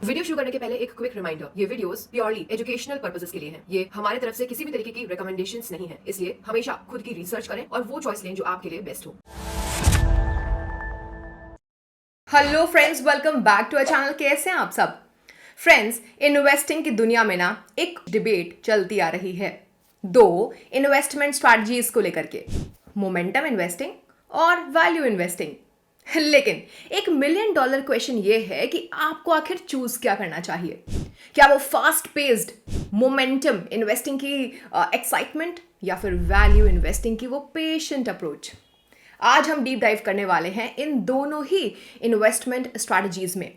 Video शुरू करने के पहले एक क्विक रिमाइंडर, ये वीडियोस प्योरली एजुकेशनल पर्पसेस के लिए हैं। ये हमारे तरफ से किसी भी तरीके की रिकमेंडेशंस नहीं है, इसलिए हमेशा खुद की रिसर्च करें और वो चॉइस लें जो आपके लिए बेस्ट हो। Hello friends, welcome back to our channel. कैसे हैं आप सब फ्रेंड्स? इन्वेस्टिंग की दुनिया में ना एक डिबेट चलती आ रही है दो इन्वेस्टमेंट स्ट्रैटेजीज को लेकर के, मोमेंटम इन्वेस्टिंग और वैल्यू इन्वेस्टिंग। लेकिन एक मिलियन डॉलर क्वेश्चन ये है कि आपको आखिर चूज क्या करना चाहिए। क्या वो फास्ट पेस्ड मोमेंटम इन्वेस्टिंग की एक्साइटमेंट या फिर वैल्यू इन्वेस्टिंग की वो पेशेंट अप्रोच। आज हम डीप डाइव करने वाले हैं इन दोनों ही इन्वेस्टमेंट स्ट्रैटेजीज में।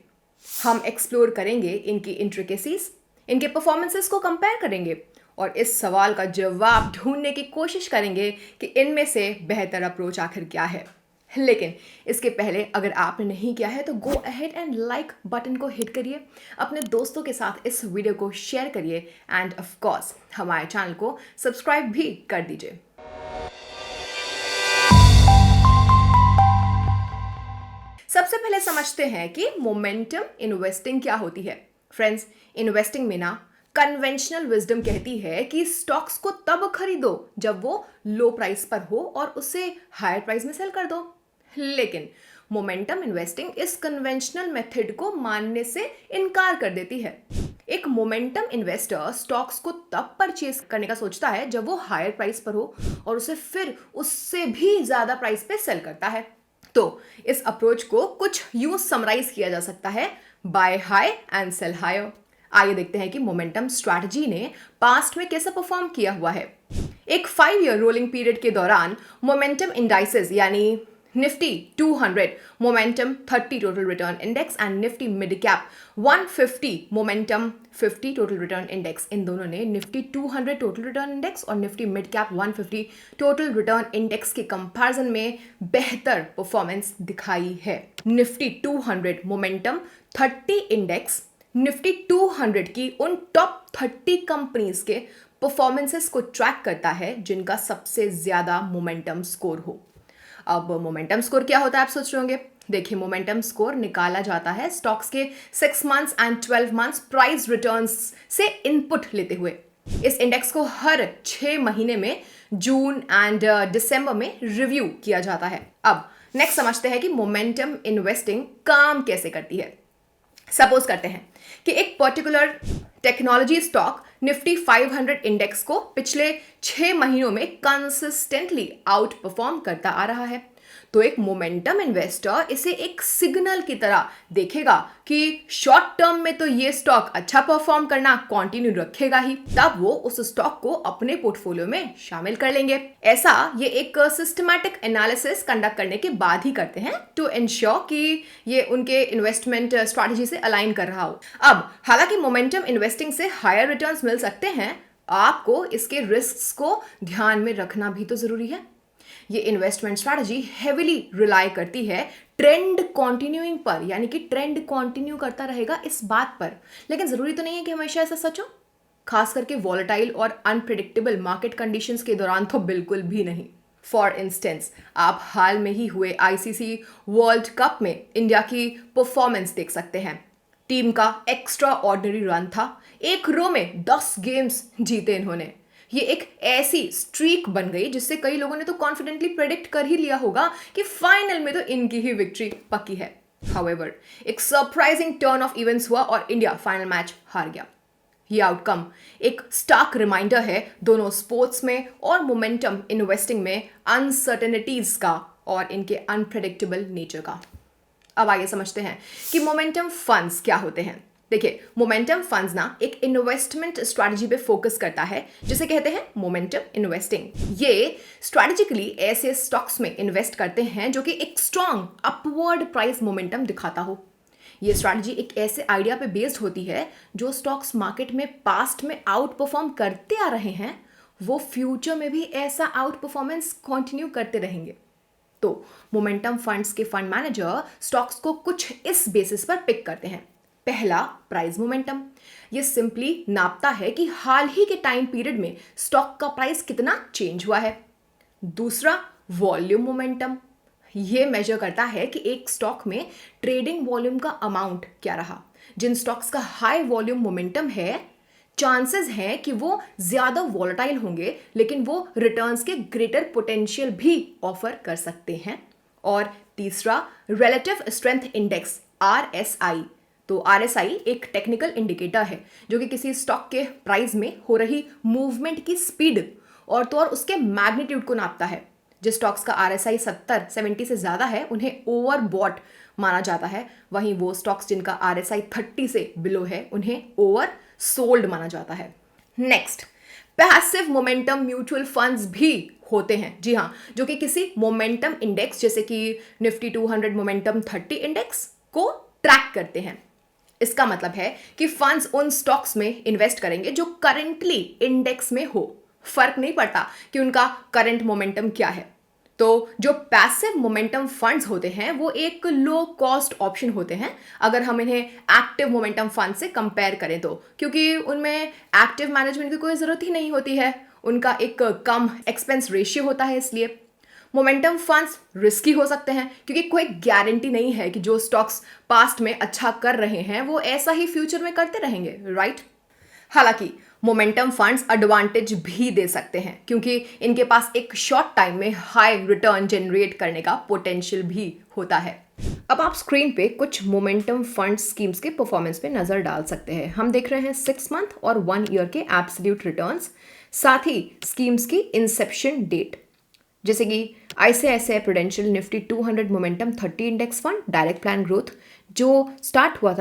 हम एक्सप्लोर करेंगे इनकी इंट्रिकेसीज, इनके परफॉर्मेंसेस को कंपेयर करेंगे और इस सवाल का जवाब ढूंढने की कोशिश करेंगे कि इनमें से बेहतर अप्रोच आखिर क्या है। लेकिन इसके पहले अगर आपने नहीं किया है तो go ahead and like button को हिट करिए, अपने दोस्तों के साथ इस वीडियो को शेयर करिए एंड ऑफ कोर्स हमारे चैनल को सब्सक्राइब भी कर दीजिए। सबसे पहले समझते हैं कि मोमेंटम इन्वेस्टिंग क्या होती है। फ्रेंड्स, इन्वेस्टिंग में ना कन्वेंशनल विजडम कहती है कि स्टॉक्स को तब खरीदो जब वो लो प्राइस पर हो और उसे हायर प्राइस में सेल कर दो। लेकिन मोमेंटम इन्वेस्टिंग इस कन्वेंशनल मेथड को मानने से इनकार कर देती है। एक मोमेंटम इन्वेस्टर स्टॉक्स को तब परचेज करने का सोचता है जब वो हायर प्राइस पर हो और उसे फिर उससे भी ज्यादा प्राइस पे सेल करता है। तो इस अप्रोच को कुछ यूं समराइज किया जा सकता है, buy high and sell higher. आइए देखते हैं कि मोमेंटम स्ट्रैटेजी ने पास्ट में कैसे परफॉर्म किया हुआ है। एक 5 ईयर रोलिंग पीरियड के दौरान मोमेंटम इंडाइसेस यानी Nifty 200 momentum 30 total return index and Nifty mid cap 150 momentum 50 total return index, इन दोनों ने निफ्टी 200 टोटल रिटर्न इंडेक्स और Nifty mid cap 150 total return index के कंपैरिजन में बेहतर परफॉर्मेंस दिखाई है। निफ्टी 200 मोमेंटम 30 इंडेक्स निफ्टी 200 की उन टॉप 30 कंपनीज के परफॉर्मेंसेस को ट्रैक करता है जिनका सबसे ज्यादा मोमेंटम स्कोर हो। अब मोमेंटम स्कोर क्या होता है, आप सोच रहे होंगे। देखिए, मोमेंटम स्कोर निकाला जाता है स्टॉक्स के 6 months and 12 months price returns से इनपुट लेते हुए। इस इंडेक्स को हर 6 महीने में जून एंड दिसंबर में रिव्यू किया जाता है। अब नेक्स्ट समझते हैं कि मोमेंटम इन्वेस्टिंग काम कैसे करती है। सपोज करते हैं कि एक particular technology stock Nifty 500 index को पिछले 6 महीनों में कंसिस्टेंटली आउट परफॉर्म करता आ रहा है। तो एक मोमेंटम इन्वेस्टर इसे एक सिग्नल की तरह देखेगा कि शॉर्ट टर्म में तो ये स्टॉक अच्छा परफॉर्म करना कंटिन्यू रखेगा ही, तब वो उस स्टॉक को अपने पोर्टफोलियो में शामिल कर लेंगे। ऐसा ये एक सिस्टमैटिक एनालिसिस कंडक्ट करने के बाद ही करते हैं टू इंश्योर कि ये उनके इन्वेस्टमेंट स्ट्रैटेजी से अलाइन कर रहा हो। अब हालांकि मोमेंटम इन्वेस्टिंग से हायर रिटर्न्स मिल सकते हैं, आपको इसके रिस्क्स को ध्यान में रखना भी तो जरूरी है। ये इन्वेस्टमेंट स्ट्रैटेजी हेविली रिलाई करती है ट्रेंड कंटिन्यूइंग पर, यानी कि ट्रेंड कंटिन्यू करता रहेगा इस बात पर। लेकिन जरूरी तो नहीं है कि हमेशा ऐसा सच हो, खास करके वॉलेटाइल और अनप्रिडिक्टेबल मार्केट कंडीशंस के दौरान तो बिल्कुल भी नहीं। फॉर इंस्टेंस, आप हाल में ही हुए आईसीसी वर्ल्ड कप में इंडिया की परफॉर्मेंस देख सकते हैं। टीम का एक्स्ट्रा ऑर्डिनरी रन था, एक रो में 10 गेम्स जीते इन्होंने। ये एक ऐसी स्ट्रीक बन गई जिससे कई लोगों ने तो कॉन्फिडेंटली प्रेडिक्ट कर ही लिया होगा कि फाइनल में तो इनकी ही विक्ट्री पक्की है। हाउएवर, एक सरप्राइजिंग टर्न ऑफ इवेंट्स हुआ और इंडिया फाइनल मैच हार गया। ये आउटकम एक स्टार्क रिमाइंडर है दोनों स्पोर्ट्स में और मोमेंटम इन्वेस्टिंग में अनसर्टेनिटीज का और इनके अनप्रेडिक्टेबल नेचर का। अब आइए समझते हैं कि मोमेंटम फंड्स क्या होते हैं। देखिए, मोमेंटम फंड्स ना एक इन्वेस्टमेंट स्ट्रैटेजी पे फोकस करता है जिसे कहते हैं मोमेंटम इन्वेस्टिंग। ये स्ट्रैटेजिकली ऐसे स्टॉक्स में इन्वेस्ट करते हैं जो कि एक स्ट्रॉन्ग अपवर्ड प्राइस मोमेंटम दिखाता हो। ये स्ट्रैटेजी एक ऐसे आइडिया पे बेस्ड होती है जो स्टॉक्स मार्केट में पास्ट में आउट परफॉर्म करते आ रहे हैं, वो फ्यूचर में भी ऐसा आउट परफॉर्मेंस कंटिन्यू करते रहेंगे। तो मोमेंटम फंड्स के फंड मैनेजर स्टॉक्स को कुछ इस बेसिस पर पिक करते हैं। पहला, प्राइस मोमेंटम। ये सिंपली नापता है कि हाल ही के टाइम पीरियड में स्टॉक का प्राइस कितना चेंज हुआ है। दूसरा, वॉल्यूम मोमेंटम। ये मेजर करता है कि एक स्टॉक में ट्रेडिंग वॉल्यूम का अमाउंट क्या रहा, जिन स्टॉक्स का हाई वॉल्यूम मोमेंटम है, चांसेस हैं कि वो ज्यादा वॉलेटाइल होंगे, लेकिन वो रिटर्न्स के ग्रेटर पोटेंशियल भी ऑफर कर सकते हैं। और तीसरा, रिलेटिव स्ट्रेंथ इंडेक्स RSI। तो RSI एक टेक्निकल इंडिकेटर है जो कि किसी स्टॉक के प्राइस में हो रही मूवमेंट की स्पीड और तो और उसके मैग्नीट्यूड को नापता है। जिस स्टॉक्स का RSI 70 से ज्यादा है उन्हें ओवरबॉट माना जाता है, वहीं वो स्टॉक्स जिनका RSI 30 से बिलो है उन्हें ओवर सोल्ड माना जाता है। Next, passive momentum mutual funds भी होते हैं, जी हाँ, जो कि किसी मोमेंटम इंडेक्स जैसे कि निफ्टी 200 मोमेंटम 30 इंडेक्स को ट्रैक करते हैं। इसका मतलब है कि फंड्स उन स्टॉक्स में इन्वेस्ट करेंगे जो करंटली इंडेक्स में हो, फर्क नहीं पड़ता कि उनका करंट मोमेंटम क्या है। तो जो पैसिव मोमेंटम फंड्स होते हैं वो एक लो कॉस्ट ऑप्शन होते हैं अगर हम इन्हें एक्टिव मोमेंटम फंड से कंपेयर करें तो, क्योंकि उनमें एक्टिव मैनेजमेंट की कोई ज़रूरत ही नहीं होती है, उनका एक कम एक्सपेंस रेशियो होता है। इसलिए मोमेंटम फंड्स रिस्की हो सकते हैं क्योंकि कोई गारंटी नहीं है कि जो स्टॉक्स पास्ट में अच्छा कर रहे हैं वो ऐसा ही फ्यूचर में करते रहेंगे, राइट। हालांकि मोमेंटम फंड्स एडवांटेज भी दे सकते हैं क्योंकि इनके पास एक शॉर्ट टाइम में हाई रिटर्न जनरेट करने का पोटेंशियल भी होता है। अब आप स्क्रीन पे कुछ मोमेंटम फंड स्कीम्स के परफॉर्मेंस पे नजर डाल सकते हैं। हम देख रहे हैं 6 मंथ और 1 ईयर के एब्सोल्यूट रिटर्न्स, साथ ही स्कीम्स की इंसेप्शन डेट, जैसे कि ICICI prudential Nifty 200 momentum 30 index fund direct plan growth जो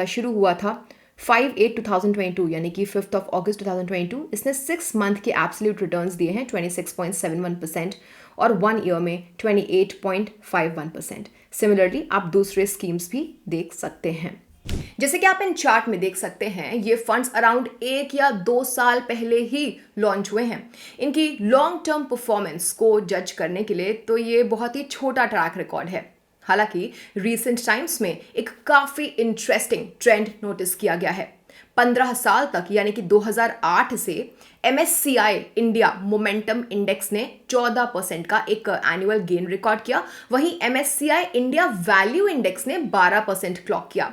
शुरू हुआ था 5/8/2022 यानी कि 5th of August 2022। इसने 6 मंथ के एब्सोल्यूट रिटर्न्स दिए हैं 26.71% और 1 ईयर में 28.51%। सिमिलरली आप दूसरे स्कीम्स भी देख सकते हैं। जैसे कि आप इन चार्ट में देख सकते हैं, ये फंड्स अराउंड 1 या 2 साल पहले ही लॉन्च हुए हैं। इनकी लॉन्ग टर्म परफॉर्मेंस को जज करने के लिए तो ये बहुत ही छोटा ट्रैक रिकॉर्ड है। हालांकि रीसेंट टाइम्स में एक काफी इंटरेस्टिंग ट्रेंड नोटिस किया गया है। 15 साल तक यानी कि 2008 से MSCI इंडिया मोमेंटम इंडेक्स ने 14% का एक एनुअल गेन रिकॉर्ड किया, वहीं MSCI इंडिया वैल्यू इंडेक्स ने 12% क्लॉक किया।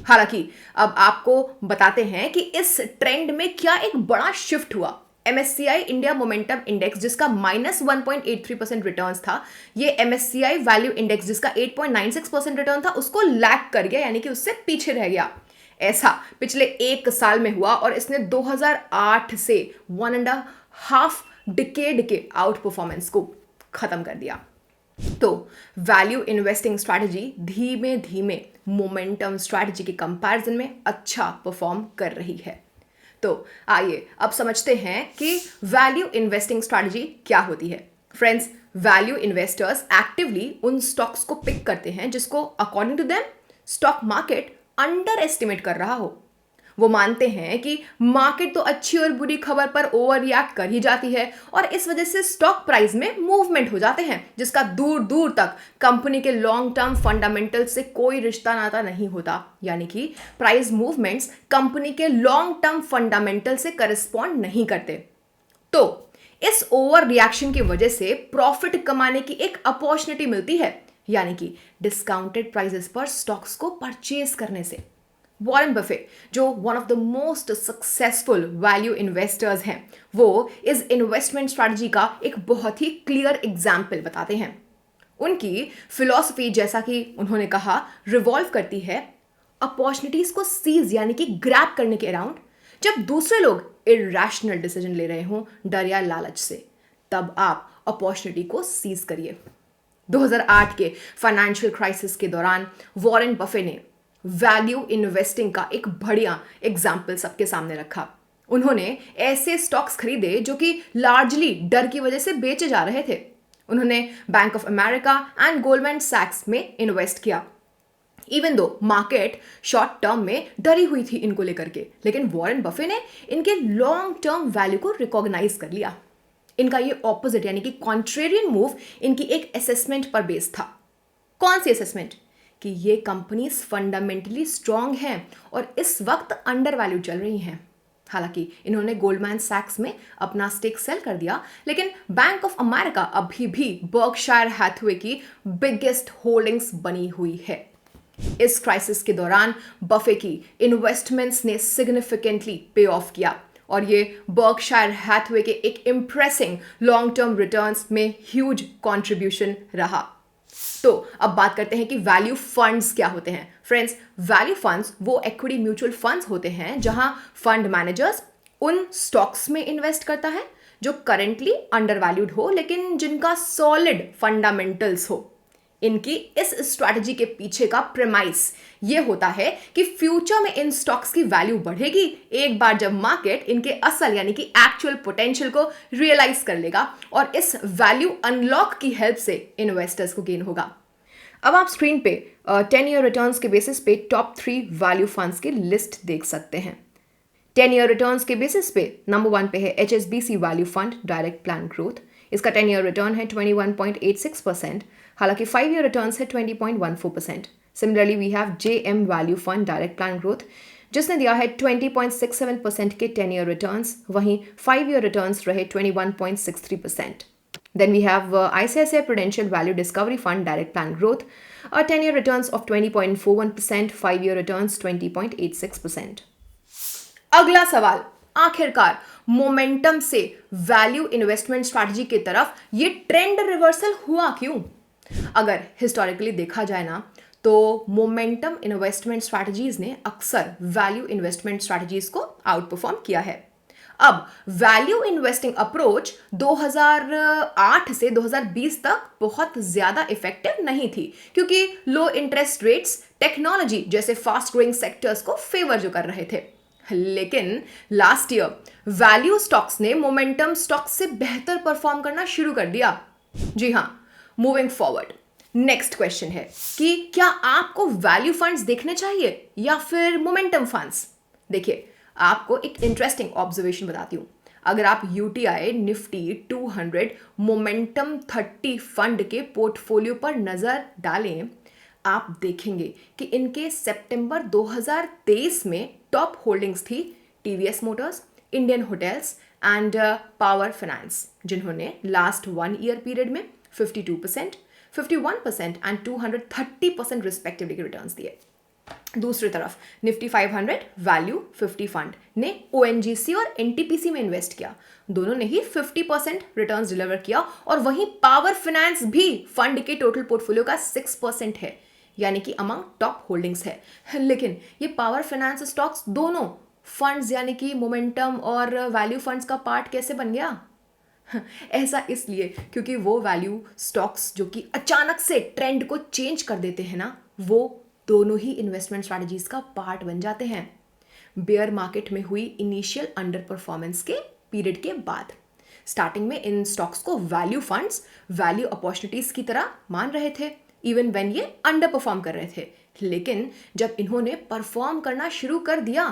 हालांकि अब आपको बताते हैं कि इस ट्रेंड में क्या एक बड़ा शिफ्ट हुआ। MSCI इंडिया मोमेंटम इंडेक्स जिसका -1.83% रिटर्न्स था, ये MSCI वैल्यू इंडेक्स जिसका 8.96% रिटर्न था उसको लैग कर गया, यानी कि उससे पीछे रह गया। ऐसा पिछले 1 साल में हुआ और इसने 2008 से 1.5 डिकेड के आउट परफॉर्मेंस को खत्म कर दिया। तो वैल्यू इन्वेस्टिंग स्ट्रैटेजी धीमे धीमे मोमेंटम स्ट्रैटेजी के कंपैरिजन में अच्छा परफॉर्म कर रही है। तो आइए अब समझते हैं कि वैल्यू इन्वेस्टिंग स्ट्रैटेजी क्या होती है। फ्रेंड्स, वैल्यू इन्वेस्टर्स एक्टिवली उन स्टॉक्स को पिक करते हैं जिसको according to them stock market underestimate कर रहा हो। वो मानते हैं कि मार्केट तो अच्छी और बुरी खबर पर ओवर रिएक्ट कर ही जाती है और इस वजह से स्टॉक प्राइस में मूवमेंट हो जाते हैं जिसका दूर दूर तक कंपनी के लॉन्ग टर्म फंडामेंटल से कोई रिश्ता नाता नहीं होता, यानी कि प्राइस मूवमेंट्स कंपनी के लॉन्ग टर्म फंडामेंटल से करस्पॉन्ड नहीं करते। तो इस ओवर रिएक्शन की वजह से प्रॉफिट कमाने की एक अपॉर्चुनिटी मिलती है, यानी कि डिस्काउंटेड प्राइसेस पर स्टॉक्स को परचेज करने से। वॉरेन बफेट जो one of the most successful value investors हैं, वो इस इन्वेस्टमेंट स्ट्रैटेजी का एक बहुत ही क्लियर एग्जाम्पल बताते हैं। उनकी फिलॉसफी, जैसा कि उन्होंने कहा, रिवॉल्व करती है अपॉर्चुनिटीज को सीज यानी कि ग्रैब करने के अराउंड। जब दूसरे लोग इरैशनल डिसीजन ले रहे हों डर या लालच से, तब आप अपॉर्चुनिटी को सीज करिए। 2008 के फाइनेंशियल क्राइसिस के दौरान वॉरेन बफे ने वैल्यू इन्वेस्टिंग का एक बढ़िया एग्जाम्पल सबके सामने रखा। उन्होंने ऐसे स्टॉक्स खरीदे जो कि लार्जली डर की वजह से बेचे जा रहे थे। उन्होंने Bank of America and Goldman सैक्स में इन्वेस्ट किया, even though market short term में डरी हुई थी इनको लेकर के, लेकिन वॉरेन बफे ने इनके लॉन्ग टर्म वैल्यू को रिकॉग्नाइज कर लिया। इनका ये ऑपोजिट यानी कि कॉन्ट्रेरियन मूव इनकी एक असेसमेंट पर बेस्ड था। कौन सी असेसमेंट? कि ये कंपनीज फंडामेंटली स्ट्रांग हैं और इस वक्त अंडर वैल्यू चल रही हैं। हालांकि इन्होंने गोल्डमैन सैक्स में अपना स्टेक सेल कर दिया, लेकिन बैंक ऑफ अमेरिका अभी भी बर्कशायर हैथवे की बिगेस्ट होल्डिंग्स बनी हुई है। इस क्राइसिस के दौरान बफे की इन्वेस्टमेंट्स ने सिग्निफिकेंटली पे ऑफ किया और ये बर्कशायर हैथवे के एक इंप्रेसिंग लॉन्ग टर्म रिटर्न्स में ह्यूज कंट्रीब्यूशन रहा। तो अब बात करते हैं कि वैल्यू फंड्स क्या होते हैं। फ्रेंड्स, वैल्यू फंड्स वो इक्विटी म्यूचुअल फंड्स होते हैं जहां फंड मैनेजर्स उन स्टॉक्स में इन्वेस्ट करता है जो करेंटली अंडर वैल्यूड हो लेकिन जिनका सॉलिड फंडामेंटल्स हो। इनकी इस स्ट्रैटेजी के पीछे का प्रेमाइस ये होता है कि फ्यूचर में इन स्टॉक्स की वैल्यू बढ़ेगी एक बार जब मार्केट इनके असल यानी कि एक्चुअल पोटेंशियल को रियलाइज कर लेगा और इस वैल्यू अनलॉक की हेल्प से इन्वेस्टर्स को गेन होगा। अब आप स्क्रीन पे 10 ईयर रिटर्न्स के बेसिस पे टॉप 3 वैल्यू फंड्स की लिस्ट देख सकते हैं। 10 ईयर रिटर्न्स के बेसिस पे नंबर 1 पे है HSBC value fund direct plan growth. इसका 10 ईयर रिटर्न है 21.86%, हालांकि 5 ईयर रिटर्न्स है 20.14%। Similarly we have JM value fund direct plan growth जिसने दिया है 20.67% के 10 ईयर रिटर्न्स, वहीं 5 ईयर रिटर्न्स रहे 21.63%। Then we have ICICI Prudential Value Discovery Fund Direct Plan Growth, a 10-year returns of 20.41%, 5-year returns 20.86%. अगला सवाल, आखिरकार मोमेंटम से वैल्यू इन्वेस्टमेंट स्ट्रैटेजी की तरफ ये ट्रेंड रिवर्सल हुआ क्यों? अगर हिस्टोरिकली देखा जाए ना तो मोमेंटम इन्वेस्टमेंट स्ट्रैटेजीज ने अक्सर वैल्यू इन्वेस्टमेंट स्ट्रैटेजीज को आउट परफॉर्म किया है। अब वैल्यू इन्वेस्टिंग अप्रोच 2008 से 2020 तक बहुत ज्यादा इफेक्टिव नहीं थी क्योंकि लो इंटरेस्ट रेट्स टेक्नोलॉजी जैसे फास्ट ग्रोइंग सेक्टर्स को फेवर जो कर रहे थे। लेकिन लास्ट ईयर वैल्यू स्टॉक्स ने मोमेंटम स्टॉक्स से बेहतर परफॉर्म करना शुरू कर दिया। जी हाँ, मूविंग फॉरवर्ड नेक्स्ट क्वेश्चन है कि क्या आपको वैल्यू फंड्स देखने चाहिए या फिर मोमेंटम फंड्स? देखिए, आपको एक इंटरेस्टिंग ऑब्जर्वेशन बताती हूं। अगर आप UTI निफ्टी 200 मोमेंटम 30 फंड के पोर्टफोलियो पर नजर डालें, आप देखेंगे कि इनके सितंबर 2023 में टॉप होल्डिंग्स थी TVS Motors, Indian hotels and power finance, जिन्होंने लास्ट 1 ईयर पीरियड में 52%, 51% एंड 230% रिस्पेक्टिवली रिटर्न्स दिए। दूसरी तरफ निफ्टी 500 वैल्यू 50 फंड ने ONGC और NTPC में इन्वेस्ट किया, दोनों ने ही 50% रिटर्न्स डिलीवर किया और वहीं पावर फाइनेंस भी फंड के टोटल पोर्टफोलियो का 6% है, यानी कि अमंग टॉप होल्डिंग्स है। लेकिन ये पावर फाइनेंस स्टॉक्स दोनों फंड्स यानी कि मोमेंटम और वैल्यू फंड्स का पार्ट कैसे बन गया? ऐसा इसलिए क्योंकि वो वैल्यू स्टॉक्स जो कि अचानक से ट्रेंड को चेंज कर देते हैं ना, वो दोनों ही इन्वेस्टमेंट स्ट्रैटेजीज का पार्ट बन जाते हैं। बेयर मार्केट में हुई इनिशियल अंडर परफॉर्मेंस के पीरियड के बाद स्टार्टिंग में इन स्टॉक्स को वैल्यू फंड्स वैल्यू अपॉर्चुनिटीज की तरह मान रहे थे इवन व्हेन ये अंडर परफॉर्म कर रहे थे। लेकिन जब इन्होंने परफॉर्म करना शुरू कर दिया,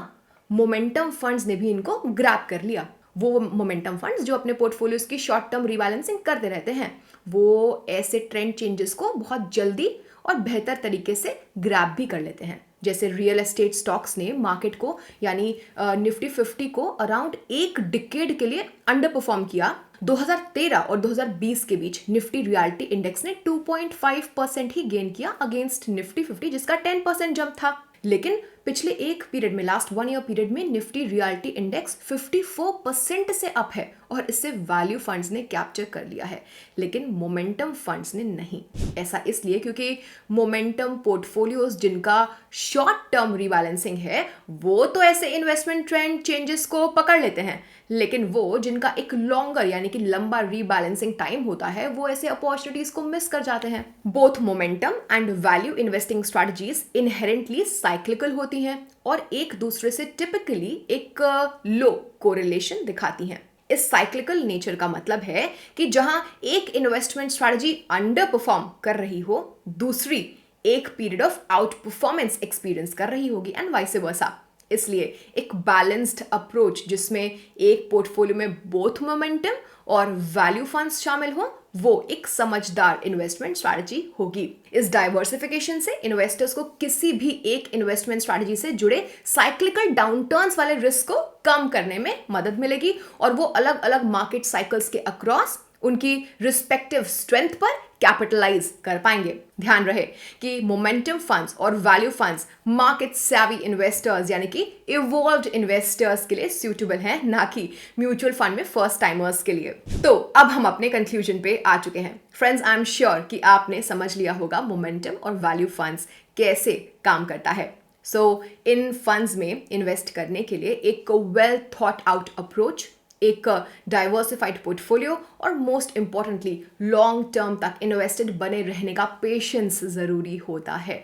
मोमेंटम फंड्स ने भी इनको ग्रैब कर लिया। वो मोमेंटम फंड्स जो अपने पोर्टफोलियोज की शॉर्ट टर्म रीबैलेंसिंग करते रहते हैं, वो ऐसे ट्रेंड चेंजेस को बहुत जल्दी और बेहतर तरीके से ग्रैब भी कर लेते हैं। जैसे रियल एस्टेट स्टॉक्स ने मार्केट को यानी निफ्टी 50 को अराउंड एक डिकेड के लिए अंडर परफॉर्म किया। 2013 और 2020 के बीच निफ्टी रियलिटी इंडेक्स ने 2.5% ही गेन किया अगेंस्ट निफ्टी 50 जिसका 10% जंप था। लेकिन पिछले एक पीरियड में लास्ट 1 ईयर पीरियड में निफ्टी रियलिटी इंडेक्स 54% से अप है और इससे वैल्यू फंड्स ने कैप्चर कर लिया है, लेकिन मोमेंटम फंड्स ने नहीं। ऐसा इसलिए क्योंकि मोमेंटम पोर्टफोलियोज जिनका शॉर्ट टर्म रीबैलेंसिंग है वो तो ऐसे इन्वेस्टमेंट ट्रेंड चेंजेस को पकड़ लेते हैं, लेकिन वो जिनका एक लॉन्गर यानी कि लंबा रीबैलेंसिंग टाइम होता है वो ऐसे अपॉर्चुनिटीज को मिस कर जाते हैं। Both momentum and value investing strategies inherently cyclical होती हैं और एक दूसरे से टिपिकली एक लो कोरिलेशन दिखाती हैं। इस साइक्लिकल नेचर का मतलब है कि जहां एक इन्वेस्टमेंट स्ट्रैटेजी अंडर परफॉर्म कर रही हो, दूसरी एक period of out performance experience कर रही होगी एंड वाइस वर्सा। इसलिए एक बैलेंस्ड अप्रोच जिसमें एक पोर्टफोलियो में बोथ मोमेंटम और वैल्यू फंड्स शामिल हो, वो एक समझदार इन्वेस्टमेंट स्ट्रैटेजी होगी। इस डाइवर्सिफिकेशन से इन्वेस्टर्स को किसी भी एक इन्वेस्टमेंट स्ट्रैटेजी से जुड़े साइक्लिकल डाउनटर्न्स वाले रिस्क को कम करने में मदद मिलेगी और वो अलग अलग मार्केट साइकिल्स के अक्रॉस उनकी रिस्पेक्टिव स्ट्रेंथ पर कैपिटलाइज कर पाएंगे। ध्यान रहे कि मोमेंटम फंड्स और value funds market savvy investors यानी कि इवॉल्व्ड इन्वेस्टर्स के लिए सूटेबल हैं, ना कि म्यूचुअल फंड में फर्स्ट टाइमर्स के लिए। तो अब हम अपने कंक्लूजन पे आ चुके हैं। फ्रेंड्स, आई एम श्योर कि आपने समझ लिया होगा मोमेंटम और वैल्यू फंड्स कैसे काम करता है। सो इन फंड्स में इन्वेस्ट करने के लिए एक वेल थॉट आउट अप्रोच, एक डाइवर्सिफाइड पोर्टफोलियो और मोस्ट इंपॉर्टेंटली लॉन्ग टर्म तक इन्वेस्टेड बने रहने का पेशेंस ज़रूरी होता है।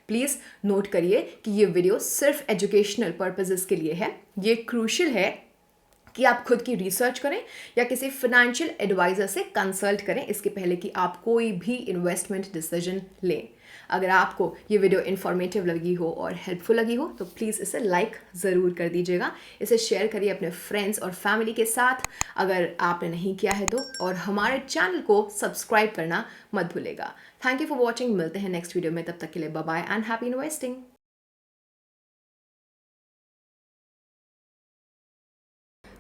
प्लीज़ नोट करिए कि ये वीडियो सिर्फ एजुकेशनल पर्पसेस के लिए है। ये क्रूशियल है कि आप खुद की रिसर्च करें या किसी फाइनेंशियल एडवाइजर से कंसल्ट करें इसके पहले कि आप कोई भी इन्वेस्टमेंट डिसीजन लें। अगर आपको ये वीडियो इन्फॉर्मेटिव लगी हो और हेल्पफुल लगी हो तो प्लीज़ इसे लाइक ज़रूर कर दीजिएगा। इसे शेयर करिए अपने फ्रेंड्स और फैमिली के साथ अगर आपने नहीं किया है तो, और हमारे चैनल को सब्सक्राइब करना मत भूलेगा। Thank you for watching. मिलते हैं नेक्स्ट वीडियो में, तब तक के लिए bye bye and happy investing.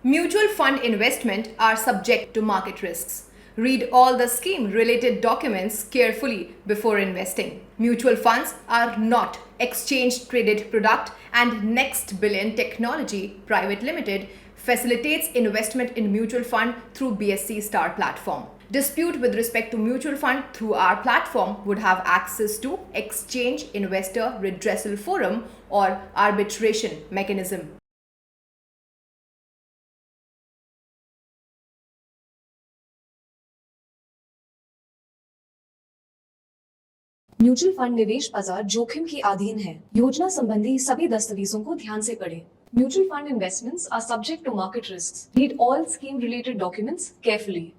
Mutual fund investment are subject to market risks. Read all the scheme-related documents carefully before investing. Mutual funds are not exchange-traded product, and Next Billion Technology Private Limited facilitates investment in mutual fund through BSC Star platform. Dispute with respect to mutual fund through our platform would have access to exchange investor redressal forum or arbitration mechanism. Mutual fund निवेश बाजार जोखिम के अधीन है। योजना संबंधी सभी दस्तावेजों को ध्यान से पढ़ें। Mutual fund investments are subject to market risks. Read all scheme related documents carefully.